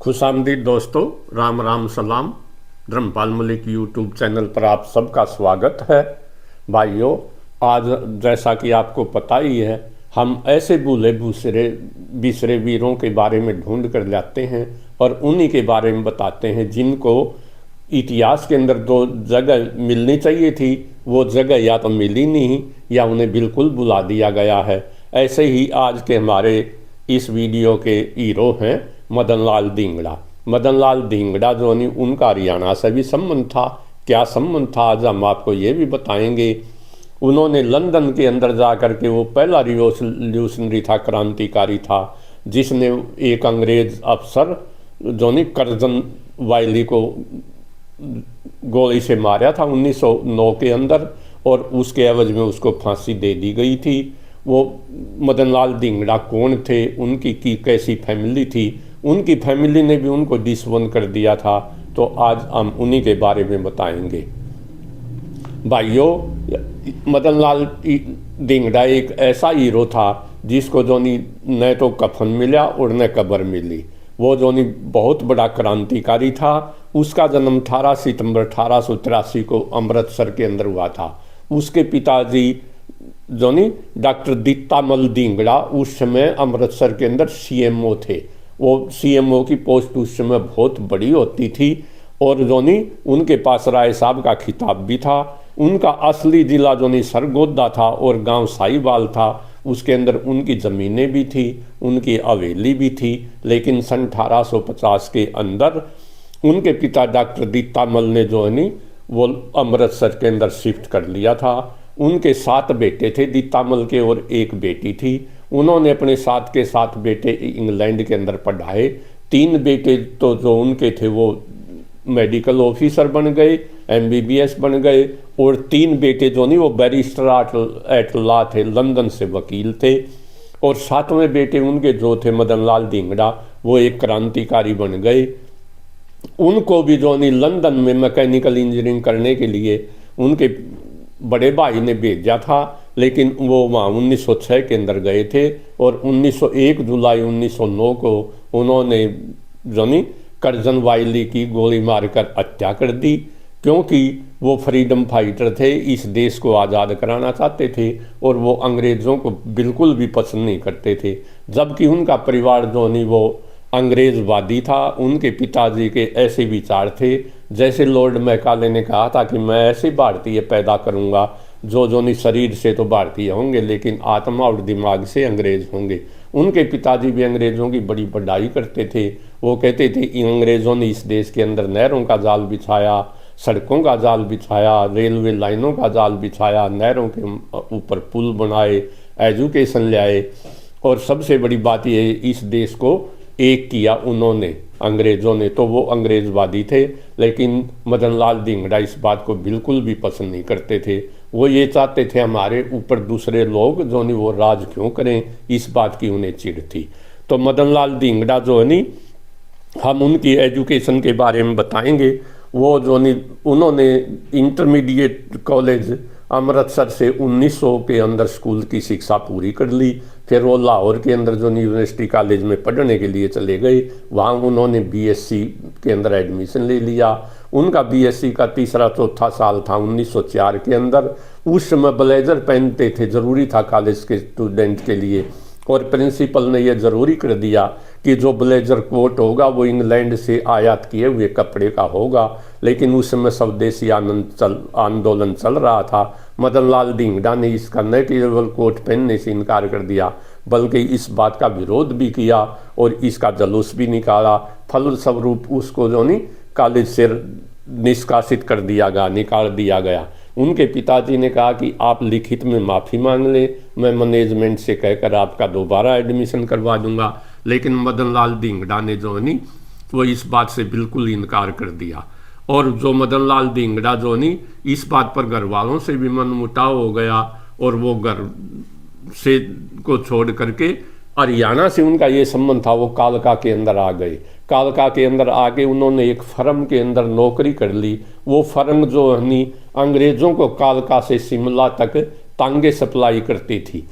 खुशामदीद दोस्तों, राम राम सलाम। Dharmpal Malik YouTube channel पर आप सबका स्वागत है। भाइयों, आज जैसा कि आपको पता ही है, हम ऐसे भूले बिसरे वीरों के बारे में ढूंढ कर लाते हैं और उन्हीं के बारे में बताते हैं जिनको इतिहास के अंदर दो जगह मिलनी चाहिए थी, वो जगह या तो मिली नहीं या उन्हें बिल्कुल भुला दिया गया है। ऐसे ही आज के हमारे इस वीडियो के हीरो हैं मदन लाल धिंगड़ा। मदन लाल धिंगड़ा जो नहीं, उनका हरियाणा से भी संबंध था। क्या संबंध था आज हम आपको ये भी बताएंगे। उन्होंने लंदन के अंदर जा कर के, वो पहला रिवॉल्यूशनरी था, क्रांतिकारी था, जिसने एक अंग्रेज अफसर जो नहीं कर्जन वायली को गोली से मारा था 1909 के अंदर, और उसके एवज में उसको फांसी दे दी गई थी। वो मदन लाल धिंगड़ा कौन थे, उनकी की कैसी फैमिली थी, उनकी फैमिली ने भी उनको डिसवन कर दिया था। तो आज हम उन्हीं के बारे में बताएंगे। भाइयों, मदन लाल धिंगड़ा एक ऐसा हीरो था जिसको जो न तो कफन मिला और न कब्र मिली। वो जो बहुत बड़ा क्रांतिकारी था। उसका जन्म 18 सितंबर 1883 को अमृतसर के अंदर हुआ था। उसके पिताजी जो डॉक्टर दीतामल धिंगड़ा उस समय अमृतसर के अंदर सीएमओ थे। वो सीएमओ की पोस्ट उस समय बहुत बड़ी होती थी, और जो उनके पास राय साहब का खिताब भी था। उनका असली जिला जो सरगोदा था और गांव साहिवाल था। उसके अंदर उनकी ज़मीनें भी थी, उनकी हवेली भी थी। लेकिन सन 1850 के अंदर उनके पिता डॉक्टर दीतामल ने जो है वो अमृतसर के अंदर शिफ्ट कर लिया था। उनके 7 बेटे थे दीतामल के, और एक बेटी थी। उन्होंने अपने 7 के 7 बेटे इंग्लैंड के अंदर पढ़ाए। 3 बेटे तो जो उनके थे वो मेडिकल ऑफिसर बन गए, एमबीबीएस बन गए, और 3 बेटे जो वो बैरिस्टर एट लॉ थे, लंदन से वकील थे। और 7वें बेटे उनके जो थे मदन लाल धिंगड़ा, वो एक क्रांतिकारी बन गए। उनको भी जो लंदन में मैकेनिकल इंजीनियरिंग करने के लिए उनके बड़े भाई ने भेजा था, लेकिन वो वहाँ 1906 के अंदर गए थे। और 1901 जुलाई 1909 को उन्होंने जो कर्जन वायली की गोली मारकर हत्या कर दी, क्योंकि वो फ्रीडम फाइटर थे, इस देश को आज़ाद कराना चाहते थे, और वो अंग्रेज़ों को बिल्कुल भी पसंद नहीं करते थे। जबकि उनका परिवार जो वो अंग्रेज़वादी था। उनके पिताजी के ऐसे विचार थे, जैसे लॉर्ड मैकाले ने कहा था कि मैं ऐसे भारतीय पैदा करूंगा जो शरीर से तो भारतीय होंगे, लेकिन आत्मा और दिमाग से अंग्रेज होंगे। उनके पिताजी भी अंग्रेज़ों की बड़ी बड़ाई करते थे। वो कहते थे इन अंग्रेज़ों ने इस देश के अंदर नहरों का जाल बिछाया, सड़कों का जाल बिछाया, रेलवे लाइनों का जाल बिछाया, नहरों के ऊपर पुल बनाए, एजुकेशन लाए, और सबसे बड़ी बात यह है इस देश को एक किया उन्होंने, अंग्रेज़ों ने। तो वो अंग्रेज़वादी थे, लेकिन मदन लाल धिंगड़ा इस बात को बिल्कुल भी पसंद नहीं करते थे। वो ये चाहते थे हमारे ऊपर दूसरे लोग जो वो राज क्यों करें, इस बात की उन्हें चिढ़ थी। तो मदन लाल धिंगड़ा जो है हम उनकी एजुकेशन के बारे में बताएंगे। वो जो उन्होंने इंटरमीडिएट कॉलेज अमृतसर से 1900 के अंदर स्कूल की शिक्षा पूरी कर ली। फिर वो लाहौर के अंदर जो यूनिवर्सिटी कॉलेज में पढ़ने के लिए चले गए। वहाँ उन्होंने बीएससी के अंदर एडमिशन ले लिया। उनका बीएससी का तीसरा चौथा साल था 1904 के अंदर। उस समय ब्लेजर पहनते थे, ज़रूरी था कॉलेज के स्टूडेंट के लिए, और प्रिंसिपल ने यह ज़रूरी कर दिया कि जो ब्लेजर कोट होगा वो इंग्लैंड से आयात किए हुए कपड़े का होगा। लेकिन उस समय स्वदेशी आंदोलन चल रहा था। मदन लाल धिंगड़ा ने इसका न केवल कोट पहनने से इनकार कर दिया, बल्कि इस बात का विरोध भी किया और इसका जुलूस भी निकाला। फलस्वरूप उसको जो कॉलेज से निष्कासित कर दिया गया, निकाल दिया गया। उनके पिताजी ने कहा कि आप लिखित में माफ़ी मांग लें, मैं मैनेजमेंट से कहकर आपका दोबारा एडमिशन करवा दूंगा। लेकिन मदन लाल धिंगड़ा ने जो है वो इस बात से बिल्कुल इनकार कर दिया। और जो मदन लाल धिंगड़ा जो इस बात पर घर वालों से भी मनमुटाव हो गया, और वो घर से को छोड़ करके हरियाणा से उनका ये संबंध था, वो कालका के अंदर आ गए। कालका के अंदर आके उन्होंने एक फर्म के अंदर नौकरी कर ली। वो फर्म जो है अंग्रेज़ों को कालका से शिमला तक तांगे सप्लाई करती थी।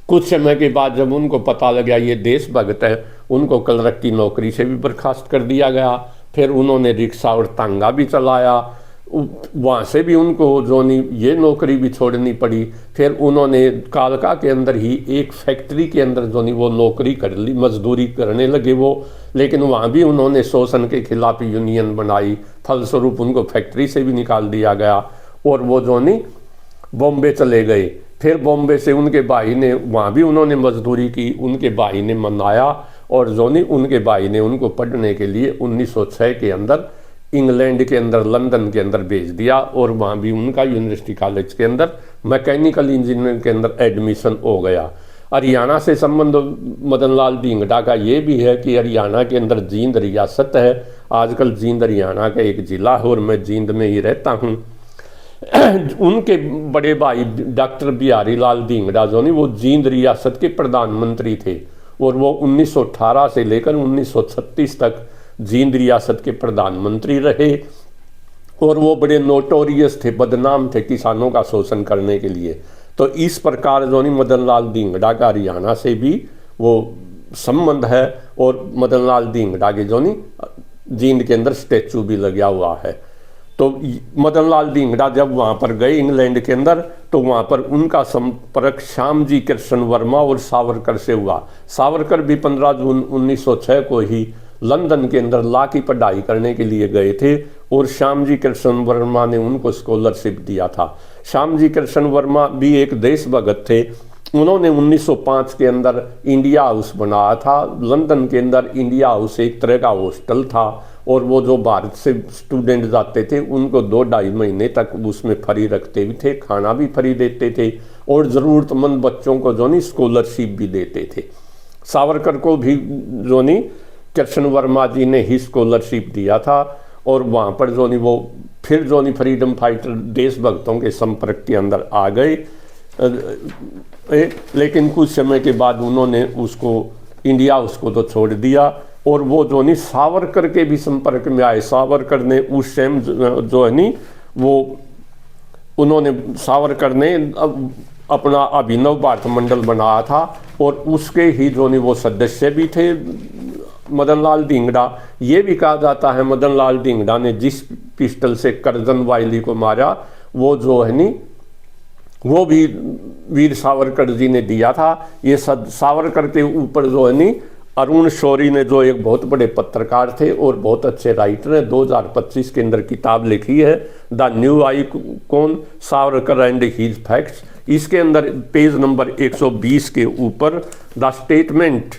कुछ समय के बाद जब उनको पता लगा ये देशभक्त है, उनको क्लर्क की नौकरी से भी बर्खास्त कर दिया गया। फिर उन्होंने रिक्शा और तांगा भी चलाया, वहाँ से भी उनको जो नहीं ये नौकरी भी छोड़नी पड़ी। फिर उन्होंने कालका के अंदर ही एक फैक्ट्री के अंदर जो नहीं वो नौकरी कर ली, मजदूरी करने लगे वो। लेकिन वहाँ भी उन्होंने शोषण के खिलाफ यूनियन बनाई, फलस्वरूप उनको फैक्ट्री से भी निकाल दिया गया और वो जो नहीं बॉम्बे चले गए। फिर बॉम्बे से उनके भाई ने, वहाँ भी उन्होंने मजदूरी की, उनके भाई ने मनाया और जो नहीं उनके भाई ने उनको पढ़ने के लिए 1906 के अंदर इंग्लैंड के अंदर, लंदन के अंदर भेज दिया और वहाँ भी उनका यूनिवर्सिटी कॉलेज के अंदर मैकेनिकल इंजीनियरिंग के अंदर एडमिशन हो गया। हरियाणा से संबंध मदन लाल धिंगड़ा का ये भी है कि हरियाणा के अंदर जींद रियासत है। आजकल जींद हरियाणा का एक जिला है और मैं जींद में ही रहता हूँ। उनके बड़े भाई डॉक्टर बिहारी लाल धिंगड़ा जो नहीं वो जींद रियासत के प्रधानमंत्री थे और वो 1918 से लेकर 1936 तक जींद रियासत के प्रधानमंत्री रहे और वो बड़े नोटोरियस थे, बदनाम थे किसानों का शोषण करने के लिए। तो इस प्रकार जो नहीं मदन लाल धिंगड़ा का हरियाणा से भी वो संबंध है और मदन लाल धिंगड़ा के जो नहीं जींद के अंदर स्टैचू भी लगा हुआ है। तो मदन लाल धिंगड़ा जब वहाँ पर गए इंग्लैंड के अंदर तो वहाँ पर उनका संपर्क श्यामजी कृष्ण वर्मा और सावरकर से हुआ। सावरकर भी 15 जून 1906 को ही लंदन के अंदर लॉ की पढ़ाई करने के लिए गए थे और श्यामजी कृष्ण वर्मा ने उनको स्कॉलरशिप दिया था। श्यामजी कृष्ण वर्मा भी एक देशभक्त थे। उन्होंने 1905 के अंदर इंडिया हाउस बनाया था। लंदन के अंदर इंडिया हाउस एक तरह का हॉस्टल था और वो जो भारत से स्टूडेंट जाते थे उनको 2-2.5 महीने तक उसमें फ्री रखते भी थे, खाना भी फ्री देते थे और ज़रूरतमंद बच्चों को जो नहीं स्कॉलरशिप भी देते थे। सावरकर को भी जो नहीं कृष्ण वर्मा जी ने ही स्कॉलरशिप दिया था और वहाँ पर जो नहीं वो फिर जो नहीं फ्रीडम फाइटर देशभक्तों के संपर्क के अंदर आ गए। लेकिन कुछ समय के बाद उन्होंने उसको इंडिया उसको तो छोड़ दिया और वो जो नहीं सावरकर के भी संपर्क में आए। सावरकर ने उस टाइम जो है नहीं वो उन्होंने सावरकर ने अपना अभिनव भारत मंडल बनाया था और उसके ही जो नहीं वो सदस्य भी थे मदन लाल धिंगड़ा। ये भी कहा जाता है मदन लाल धिंगड़ा ने जिस पिस्टल से करजन वायली को मारा वो जो है नहीं वो भी वीर सावरकर जी ने दिया था। ये सावरकर के ऊपर जो है नहीं अरुण शौरी ने जो एक बहुत बड़े पत्रकार थे और बहुत अच्छे राइटर हैं 2025 के अंदर किताब लिखी है the new icon Savarkar and his facts. इसके अंदर पेज नंबर 120 के ऊपर the statement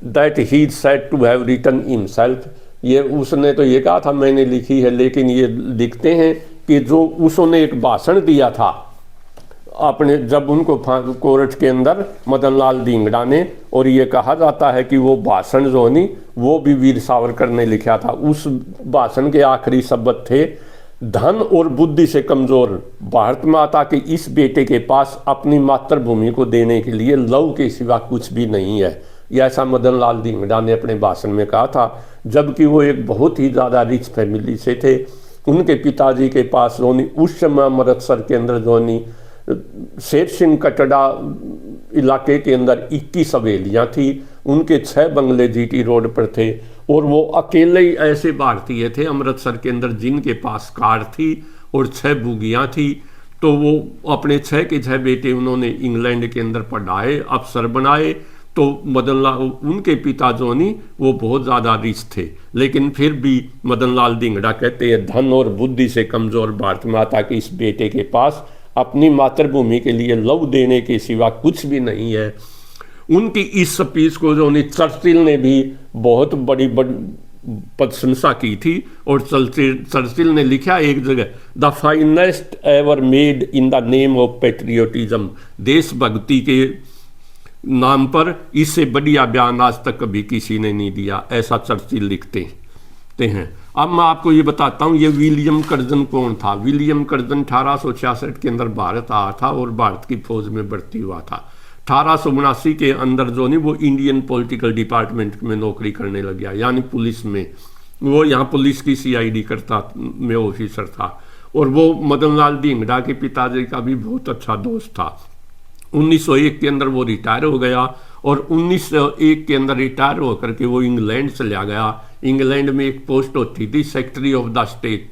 that he said to have written himself, ये उसने तो ये कहा था मैंने लिखी है, लेकिन ये लिखते हैं कि जो उसने एक भाषण दिया था अपने जब उनको कोर्ट के अंदर मदन लाल धिंगड़ा ने, और ये कहा जाता है कि वो भाषण जो नहीं वो भी वीर सावरकर ने लिखा था। उस भाषण के आखिरी शब्द थे धन और बुद्धि से कमजोर भारत माता के इस बेटे के पास अपनी मातृभूमि को देने के लिए लव के सिवा कुछ भी नहीं है। ऐसा मदन लाल धिंगड़ा ने अपने भाषण में कहा था, जबकि वो एक बहुत ही ज़्यादा रिच फैमिली से थे। उनके पिताजी के पास जोनी उस समय अमृतसर के अंदर जोनी शेर सिंह कटड़ा इलाके के अंदर 21 हवेलियाँ थी। उनके 6 बंगले जीटी रोड पर थे और वो अकेले ही ऐसे भारतीय थे अमृतसर के अंदर जिनके पास कार थी और 6 बुगियाँ थी। तो वो अपने 6 के 6 बेटे उन्होंने इंग्लैंड के अंदर पढ़ाए, अफसर बनाए। तो मदन लाल उनके पिता जो नहीं वो बहुत ज़्यादा रिच थे, लेकिन फिर भी मदन लाल धिंगड़ा कहते हैं धन और बुद्धि से कमज़ोर भारत माता के इस बेटे के पास अपनी मातृभूमि के लिए लव देने के सिवा कुछ भी नहीं है। उनकी इस स्पीच को जो नहीं चर्चिल ने भी बहुत बड़ी प्रशंसा की थी और चर्चिल ने लिखा एक जगह the finest ever made in the name of patriotism, देशभक्ति के नाम पर इससे बढ़िया बयान आज तक कभी किसी ने नहीं दिया, ऐसा चर्चिल लिखते हैं। अब मैं आपको ये बताता हूँ ये विलियम कर्जन कौन था। विलियम कर्जन 1866 के अंदर भारत आया था और भारत की फौज में भर्ती हुआ था। 1879 के अंदर जो नहीं वो इंडियन पॉलिटिकल डिपार्टमेंट में नौकरी करने लग गया, यानी पुलिस में। वो यहाँ पुलिस की CID करता में ऑफिसर था और वो मदन लाल धिंगड़ा के पिताजी का भी बहुत अच्छा दोस्त था। 1901 के अंदर वो रिटायर हो गया और 1901 के अंदर रिटायर होकर के वो इंग्लैंड चला गया। इंग्लैंड में एक पोस्ट होती थी secretary of the state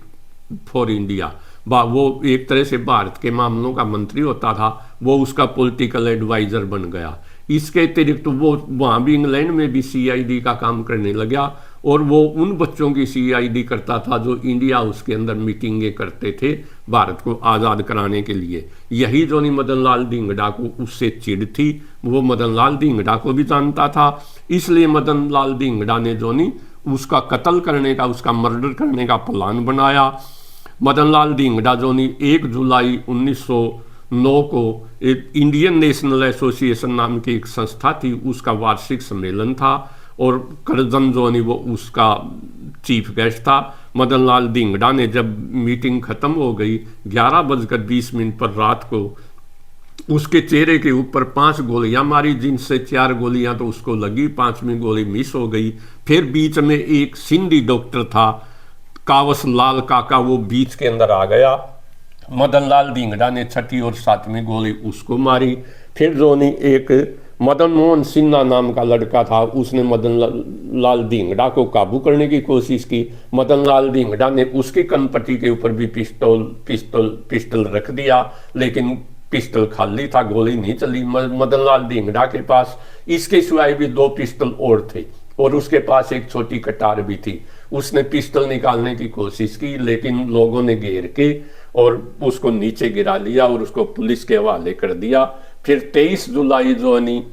for India, वो एक तरह से भारत के मामलों का मंत्री होता था, वो उसका पॉलिटिकल एडवाइजर बन गया। इसके अतिरिक्त तो वो वहाँ भी इंग्लैंड में भी सीआईडी का काम करने लगा और वो उन बच्चों की सीआईडी करता था जो इंडिया हाउस के अंदर मीटिंगें करते थे भारत को आज़ाद कराने के लिए। यही जोनी मदन लाल धिंगड़ा को उससे चिढ़ थी, वो मदन लाल धिंगड़ा को भी जानता था, इसलिए मदन लाल धिंगड़ा ने जोनी उसका कत्ल करने का, उसका मर्डर करने का प्लान बनाया। मदन लाल धिंगड़ा जोनी 1 जुलाई 1909 को एक इंडियन नेशनल एसोसिएशन नाम की एक संस्था थी, उसका वार्षिक सम्मेलन था और करजन जोनी वो उसका चीफ गेस्ट था। मदन लाल धिंगड़ा ने जब मीटिंग खत्म हो गई 11:20 पर रात को उसके चेहरे के ऊपर 5 गोलियां मारी, जिनसे 4 गोलियां तो उसको लगी, 5वीं गोली मिस हो गई। फिर बीच में एक सिंधी डॉक्टर था कावस लाल काका, वो बीच के अंदर आ गया। मदन लाल धिंगड़ा ने 6ठी और 7वीं गोली उसको मारी। फिर जोनी एक मदन मोहन सिन्हा नाम का लड़का था, उसने मदन लाल धिंगड़ा को काबू करने की कोशिश की। मदन लाल धिंगड़ा ने उसकी कनपट्टी के ऊपर भी पिस्टल रख दिया, लेकिन पिस्टल खाली था, गोली नहीं चली मदन लाल धिंगड़ा के पास। इसके सिवाय भी 2 पिस्टल और थे और उसके पास एक छोटी कटार भी थी। उसने पिस्टल निकालने की कोशिश की, लेकिन लोगों ने घेर के और उसको नीचे गिरा लिया और उसको पुलिस के हवाले कर दिया। फिर 23 जुलाई जोनी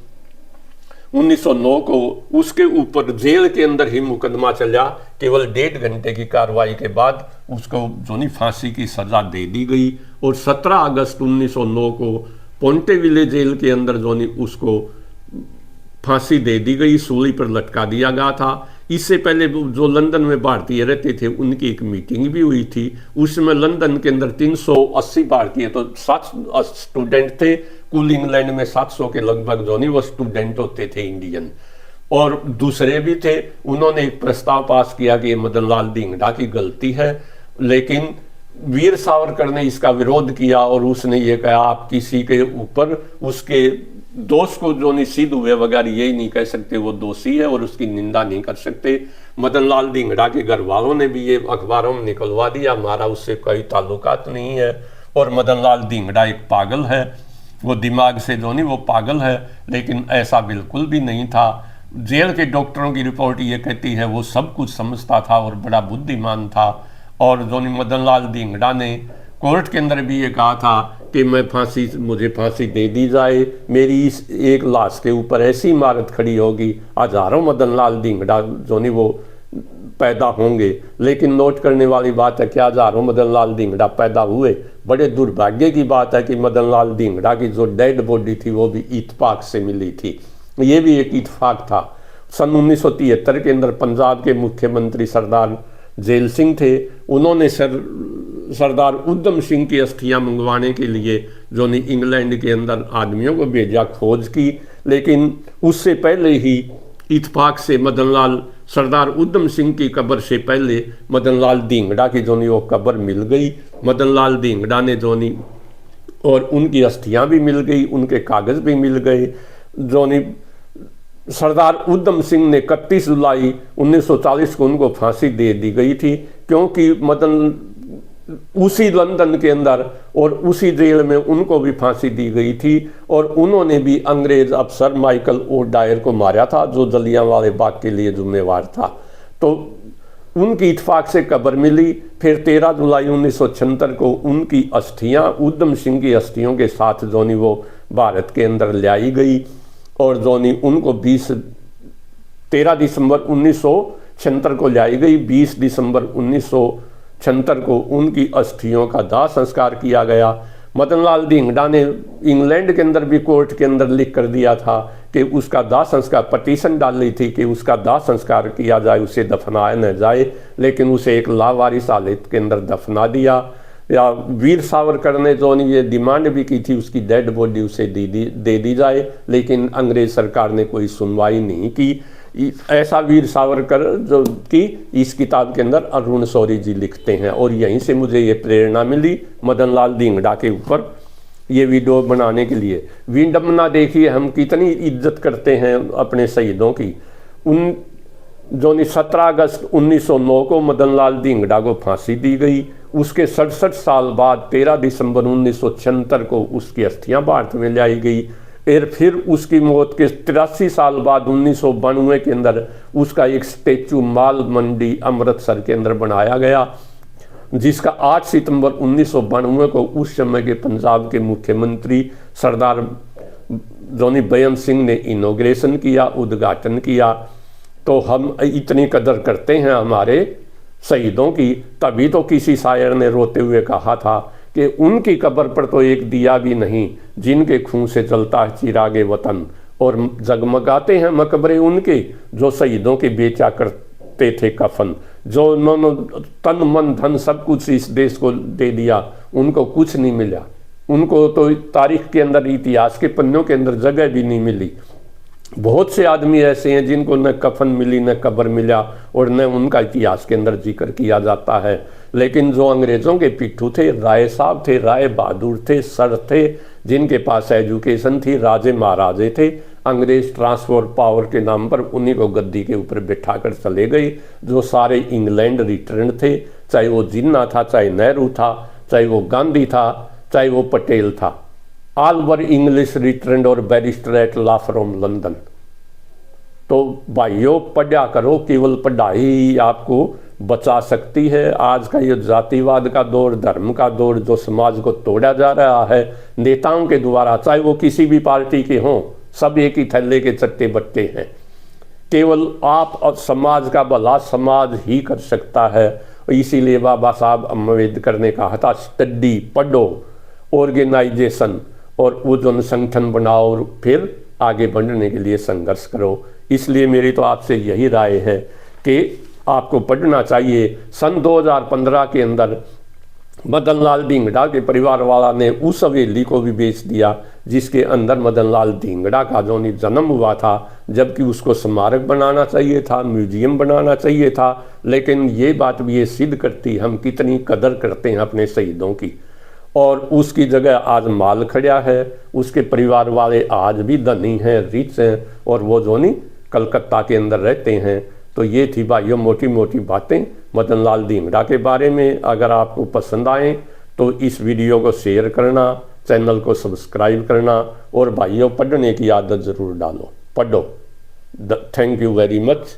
1909 को उसके ऊपर जेल के अंदर ही मुकदमा चला। केवल 1.5 घंटे की कार्रवाई के बाद उसको जोनी फांसी की सजा दे दी गई और 17 अगस्त 1909 को पोंटेविले जेल के अंदर जोनी उसको फांसी दे दी गई, सूली पर लटका दिया गया था। इससे पहले जो लंदन में भारतीय रहते थे उनकी एक मीटिंग भी हुई थी, उसमें लंदन के अंदर 380 भारतीय तो 7 स्टूडेंट थे, कुल इंग्लैंड में 700 के लगभग जो नहीं वो स्टूडेंट होते थे इंडियन, और दूसरे भी थे। उन्होंने एक प्रस्ताव पास किया कि मदन लाल धिंगड़ा की गलती है, लेकिन वीर सावरकर ने इसका विरोध किया और उसने ये कहा आप किसी के ऊपर उसके दोष को जो नहीं सिद्ध हुए वगैरह यही नहीं कह सकते, वो दोषी है और उसकी निंदा नहीं कर सकते। मदन लाल धिंगड़ा के घर वालों ने भी ये अखबारों में निकलवा दिया, हमारा उससे कोई ताल्लुकात नहीं है और मदन लाल धिंगड़ा एक पागल है, वो दिमाग से जो नहीं वो पागल है। लेकिन ऐसा बिल्कुल भी नहीं था। जेल के डॉक्टरों की रिपोर्ट ये कहती है वो सब कुछ समझता था और बड़ा बुद्धिमान था। और जो नहीं मदन लाल धिंगड़ा ने कोर्ट के अंदर भी ये कहा था कि मुझे फांसी दे दी जाए, मेरी इस एक लाश के ऊपर ऐसी इमारत खड़ी होगी, हजारों मदन लाल धिंगड़ा जो नहीं वो पैदा होंगे। लेकिन नोट करने वाली बात है कि हजारों मदन लाल धिंगड़ा पैदा हुए। बड़े दुर्भाग्य की बात है कि मदन लाल धिंगड़ा की जो डेड बॉडी थी वो भी इत्तेफाक से मिली थी, ये भी एक इत्तेफाक था। सन 1973 के अंदर पंजाब के मुख्यमंत्री सरदार जेल सिंह थे, उन्होंने सरदार उधम सिंह की अस्थियां मंगवाने के लिए जो नहीं इंग्लैंड के अंदर आदमियों को भेजा, खोज की, लेकिन उससे पहले ही इत्तेफाक से सरदार उधम सिंह की कब्र से पहले मदन लाल धिंगड़ा की जो नहीं वो कब्र मिल गई। मदन लाल धिंगड़ा ने जो नहीं और उनकी अस्थियां भी मिल गई, उनके कागज भी मिल गए। जो नहीं सरदार उधम सिंह ने 31 जुलाई 1940 को उनको फांसी दे दी गई थी, क्योंकि उसी लंदन के अंदर और उसी जेल में उनको भी फांसी दी गई थी और उन्होंने भी अंग्रेज अफसर माइकल ओ डायर को मारा था जो जलियांवाले बाग के लिए जिम्मेवार था। तो उनकी इत्तेफाक से कब्र मिली। फिर 13 जुलाई 1976 को उनकी अस्थियां उधम सिंह की अस्थियों के साथ जोनी वो भारत के अंदर लाई गई और जोनी उनको 13 दिसंबर 1976 को लाई गई। 20 दिसंबर 1976 को उनकी अस्थियों का दाह संस्कार किया गया। मदन लाल धिंगड़ा ने इंग्लैंड के अंदर भी कोर्ट के अंदर लिख कर दिया था कि उसका दाह संस्कार, पटिशन डाली थी कि उसका दाह संस्कार किया जाए, उसे दफनाया न जाए, लेकिन उसे एक लावारिस हालत के अंदर दफना दिया। या वीर सावरकर ने जो ये डिमांड भी की थी उसकी डेड बॉडी उसे दे दी जाए, लेकिन अंग्रेज सरकार ने कोई सुनवाई नहीं की। ऐसा वीर सावरकर जो कि इस किताब के अंदर अरुण शौरी जी लिखते हैं और यहीं से मुझे ये प्रेरणा मिली मदन लाल धिंगड़ा के ऊपर ये वीडियो बनाने के लिए। विडंबना देखिए हम कितनी इज्जत करते हैं अपने शहीदों की। उन जो 17 अगस्त 1909 को मदन लाल धिंगड़ा को फांसी दी गई, उसके 67 साल बाद 13 दिसंबर 1976 को उसकी अस्थियां भारत में लाई गई। फिर उसकी मौत के 83 साल बाद 1992 के अंदर उसका एक स्टेचू माल मंडी अमृतसर के अंदर बनाया गया, जिसका 8 सितंबर 1992 को उस समय के पंजाब के मुख्यमंत्री सरदार जोनी बेअंत सिंह ने इनॉग्रेशन किया, उद्घाटन किया। तो हम इतनी कदर करते हैं हमारे शहीदों की, तभी तो किसी शायर ने रोते हुए कहा था कि उनकी कब्र पर तो एक दिया भी नहीं, जिनके खून से जलता है चिरागे वतन, और जगमगाते हैं मकबरे उनके जो शहीदों के बेचा करते थे कफन। जो उन्होंने तन मन धन सब कुछ इस देश को दे दिया, उनको कुछ नहीं मिला। उनको तो तारीख के अंदर, इतिहास के पन्नों के अंदर जगह भी नहीं मिली। बहुत से आदमी ऐसे हैं जिनको न कफन मिली, न कब्र मिला, और न उनका इतिहास के अंदर जिक्र किया जाता है। लेकिन जो अंग्रेजों के पिट्ठू थे, राय साहब थे, राय बहादुर थे, सर थे, जिनके पास एजुकेशन थी, राजे महाराजे थे, अंग्रेज ट्रांसफर पावर के नाम पर उन्हीं को गद्दी के ऊपर बिठा कर चले गए। जो सारे इंग्लैंड रिटर्न थे, चाहे वो जिन्ना था, चाहे नेहरू था, चाहे वो गांधी था, चाहे वो पटेल था, ऑल वर इंग्लिश रिटर्न और barrister at law from London. तो भाइयों पढ़ा करो, केवल पढ़ाई ही आपको बचा सकती है। आज का ये जातिवाद का दौर, धर्म का दौर, जो समाज को तोड़ा जा रहा है नेताओं के द्वारा, चाहे वो किसी भी पार्टी के हों, सब एक ही थैले के चट्टे बट्टे हैं। केवल आप और समाज का भला समाज ही कर सकता है। इसीलिए बाबा साहब अम्बेडकर ने कहा था, स्टडी, पढ़ो, ऑर्गेनाइजेशन और वो जो संगठन बनाओ और फिर आगे बढ़ने के लिए संघर्ष करो। इसलिए मेरी तो आपसे यही राय है कि आपको पढ़ना चाहिए। सन 2015 के अंदर मदन लाल धिंगड़ा के परिवार वाला ने उस हवेली को भी बेच दिया जिसके अंदर मदन लाल धिंगड़ा का जो जन्म हुआ था, जबकि उसको स्मारक बनाना चाहिए था, म्यूजियम बनाना चाहिए था। लेकिन ये बात भी ये सिद्ध करती हम कितनी कदर करते हैं अपने शहीदों की। और उसकी जगह आज माल खड़ा है, उसके परिवार वाले आज भी धनी हैं, रिच हैं, और वो जो नहीं कलकत्ता के अंदर रहते हैं। तो ये थी भाइयों मोटी मोटी बातें मदन लाल धिंगड़ा के बारे में। अगर आपको पसंद आए तो इस वीडियो को शेयर करना, चैनल को सब्सक्राइब करना, और भाइयों पढ़ने की आदत ज़रूर डालो, पढ़ो। Thank you very much.